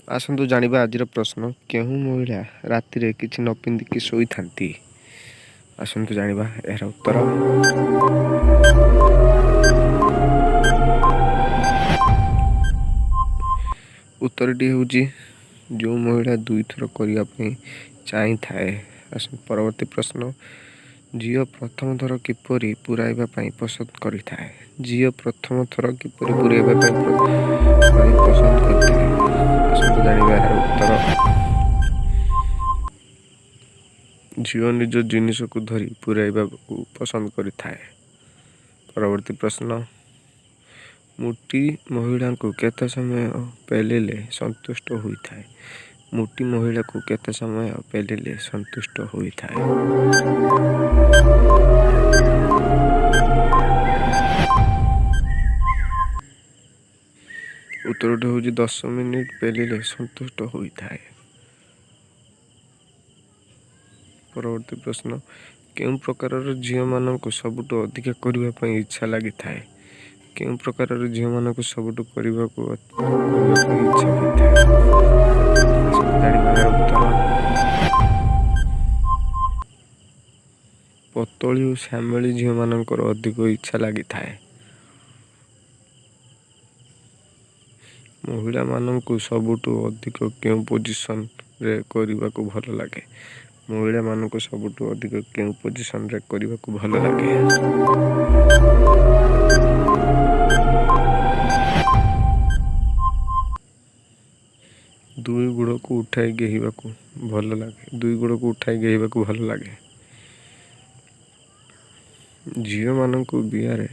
ଆସନ୍ତୁ ଜାଣିବା ଆଜିର ପ୍ରଶ୍ନ, କେଉଁ ମହିଳା ରାତିରେ କିଛି ନ ପିନ୍ଧିକି ଶୋଇଥାନ୍ତି? ଆସନ୍ତୁ ଜାଣିବା ଏହାର ଉତ୍ତର। ଉତ୍ତରଟି ହେଉଛି ଯେଉଁ ମହିଳା ଦୁଇଥର କରିବା ପାଇଁ ଚାହିଁଥାଏ। ଆସନ୍ତୁ ପରବର୍ତ୍ତୀ ପ୍ରଶ୍ନ, ଝିଅ ପ୍ରଥମ ଥର କିପରି ପୁରାଇବା ପାଇଁ ପସନ୍ଦ କରିଥାଏ? ଝିଅ ପ୍ରଥମ ଥର କିପରି ପୁରାଇବା ପାଇଁ ପସନ୍ଦ କରିଥାଏ? ଆସନ୍ତୁ ଜାଣିବା ଏହାର ଉତ୍ତର। ଝିଅ ନିଜ ଜିନିଷକୁ ଧରି ପୁରାଇବାକୁ ପସନ୍ଦ କରିଥାଏ। ପରବର୍ତ୍ତୀ ପ୍ରଶ୍ନ, ମୋଟି ମହିଳାଙ୍କୁ କେତେ ସମୟ ପେଲିଲେ ସନ୍ତୁଷ୍ଟ ହୋଇଥାଏ? ମୋଟି ମହିଳାକୁ କେତେ ସମୟ ପେଲିଲେ ସନ୍ତୁଷ୍ଟ ହୋଇଥାଏ? ଉତ୍ତରଟି ହେଉଛି 10 ମିନିଟ୍ ପେଲିଲେ ସନ୍ତୁଷ୍ଟ ହୋଇଥାଏ। ପରବର୍ତ୍ତୀ ପ୍ରଶ୍ନ, କେଉଁ ପ୍ରକାରର ଝିଅମାନଙ୍କୁ ସବୁଠୁ ଅଧିକା କରିବା ପାଇଁ ଇଚ୍ଛା ଲାଗିଥାଏ? କେଉଁ ପ୍ରକାରର ଝିଅମାନଙ୍କୁ ସବୁଠୁ କରିବାକୁ ଇଚ୍ଛା ହୋଇଥାଏ? ଜାଣିବା ଏହାର ଉତ୍ତର। ପତଳି ଓ ଶ୍ୟାମଳୀ ଝିଅମାନଙ୍କର ଅଧିକ ଇଚ୍ଛା ଲାଗିଥାଏ। ମହିଳାମାନଙ୍କୁ ସବୁଠୁ ଅଧିକ କେଉଁ ପୋଜିସନରେ କରିବାକୁ ଭଲ ଲାଗେ? ମହିଳାମାନଙ୍କୁ ସବୁଠୁ ଅଧିକ କେଉଁ ପୋଜିସନରେ କରିବାକୁ ଭଲ ଲାଗେ? ଦୁଇ ଗୋଡ଼କୁ ଉଠାଇ ଗେହିବାକୁ ଭଲ ଲାଗେ। ଦୁଇ ଗୋଡ଼କୁ ଉଠାଇ ଗେହିବାକୁ ଭଲ ଲାଗେ। ଝିଅମାନଙ୍କୁ ବିଆରେ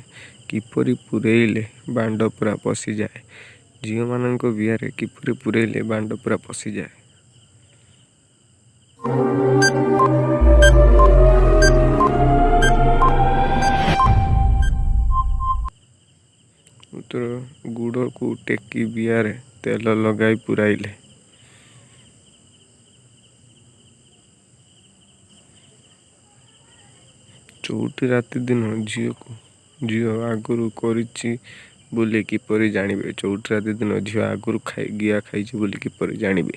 କିପରି ପୂରେଇଲେ ବାଣ୍ଡ ପୁରା ପଶିଯାଏ? ଝିଅମାନଙ୍କ ବିଆରେ କିପରି ପୂରେଇଲେ ବାଣ୍ଡ ପୁରା ପଶିଯାଏ? ଉତ୍ତର, ଗୁଡ଼କୁ ଟେକି ବିଆରେ ତେଲ ଲଗାଇ ପୂରାଇଲେ। ଚଉଠି ରାତି ଦିନ ଝିଅ ଆଗରୁ କରିଛି ବୋଲି କିପରି ଜାଣିବେ? ଚଉଠି ରାତି ଦିନ ଝିଅ ଆଗରୁ ଗିଆ ଖାଇଛି ବୋଲି କିପରି ଜାଣିବେ?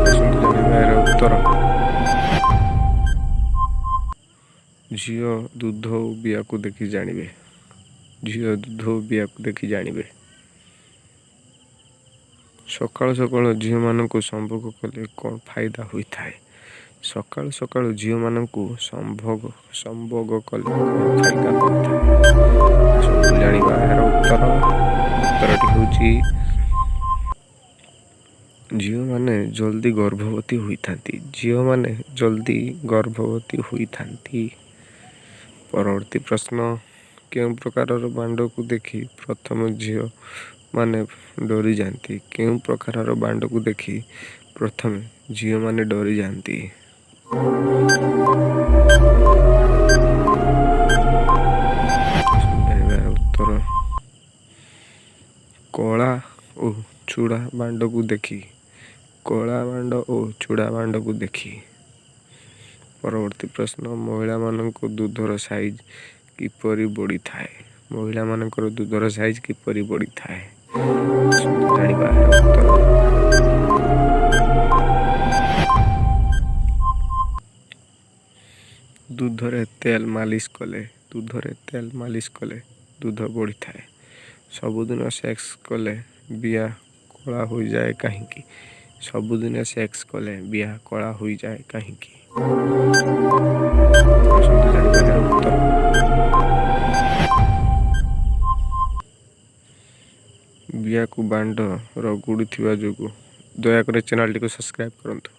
ଆସନ୍ତୁ ଜାଣିବା ଏହାର ଉତ୍ତର। ଝିଅ ଦୁଧ ଓ ବିଆକୁ ଦେଖି ଜାଣିବେ। ଝିଅ ଦୁଧ ଓ ବିଆକୁ ଦେଖି ଜାଣିବେ। ସକାଳୁ ସକାଳୁ ଝିଅମାନଙ୍କୁ ସମ୍ଭୋଗ କଲେ କ'ଣ ଫାଇଦା ହୋଇଥାଏ? ସକାଳୁ ସକାଳୁ ଝିଅମାନଙ୍କୁ ସମ୍ଭୋଗ କଲେ କ'ଣ ଫାଇଦା ହୋଇଥାଏ? ଆସନ୍ତୁ ଜାଣିବା ଏହାର ଉତ୍ତର। ଉତ୍ତରଟି ହେଉଛି ଝିଅମାନେ ଜଲ୍ଦି ଗର୍ଭବତୀ ହୋଇଥାନ୍ତି। ଝିଅମାନେ ଜଲ୍ଦି ଗର୍ଭବତୀ ହୋଇଥାନ୍ତି। ପରବର୍ତ୍ତୀ ପ୍ରଶ୍ନ, କେଉଁ ପ୍ରକାରର ବାଣ୍ଡକୁ ଦେଖି ପ୍ରଥମେ ଝିଅମାନେ ଡରିଯାଆନ୍ତି? କେଉଁ ପ୍ରକାରର ବାଣ୍ଡକୁ ଦେଖି ପ୍ରଥମେ ଝିଅମାନେ ଡରିଯାଆନ୍ତି? ଉତ୍ତର, କଳା ଓ ଚୂଡ଼ା ବାଣ୍ଡକୁ ଦେଖି। କଳା ବାଣ୍ଡ ଓ ଚୂଡ଼ା ବାଣ୍ଡକୁ ଦେଖି। ପରବର୍ତ୍ତୀ ପ୍ରଶ୍ନ, ମହିଳାମାନଙ୍କ ଦୁଧର ସାଇଜ କିପରି ବଢ଼ିଥାଏ? ମହିଳାମାନଙ୍କର ଦୁଧର ସାଇଜ କିପରି ବଢ଼ିଥାଏ? ଜାଣିବା ଏହାର ଉତ୍ତର। ଦୁଧରେ ତେଲ ମାଲିସ କଲେ ଦୁଧ ବଢ଼ିଥାଏ। ସବୁଦିନ ସେକ୍ସ କଲେ ବିଆ କଳା ହୋଇଯାଏ କାହିଁକି? ସବୁଦିନ ସେକ୍ସ କଲେ ବିଆ କଳା ହୋଇଯାଏ କାହିଁକି? ଆସନ୍ତୁ ଜାଣିବା ଏହାର ଉତ୍ତର। ବିଆକୁ ବାଣ୍ଡ ରଗୁଡ଼ୁଥିବା ଯୋଗୁଁ। ଦୟାକରି ଚ୍ୟାନେଲଟିକୁ ସବସ୍କ୍ରାଇବ୍ କରନ୍ତୁ।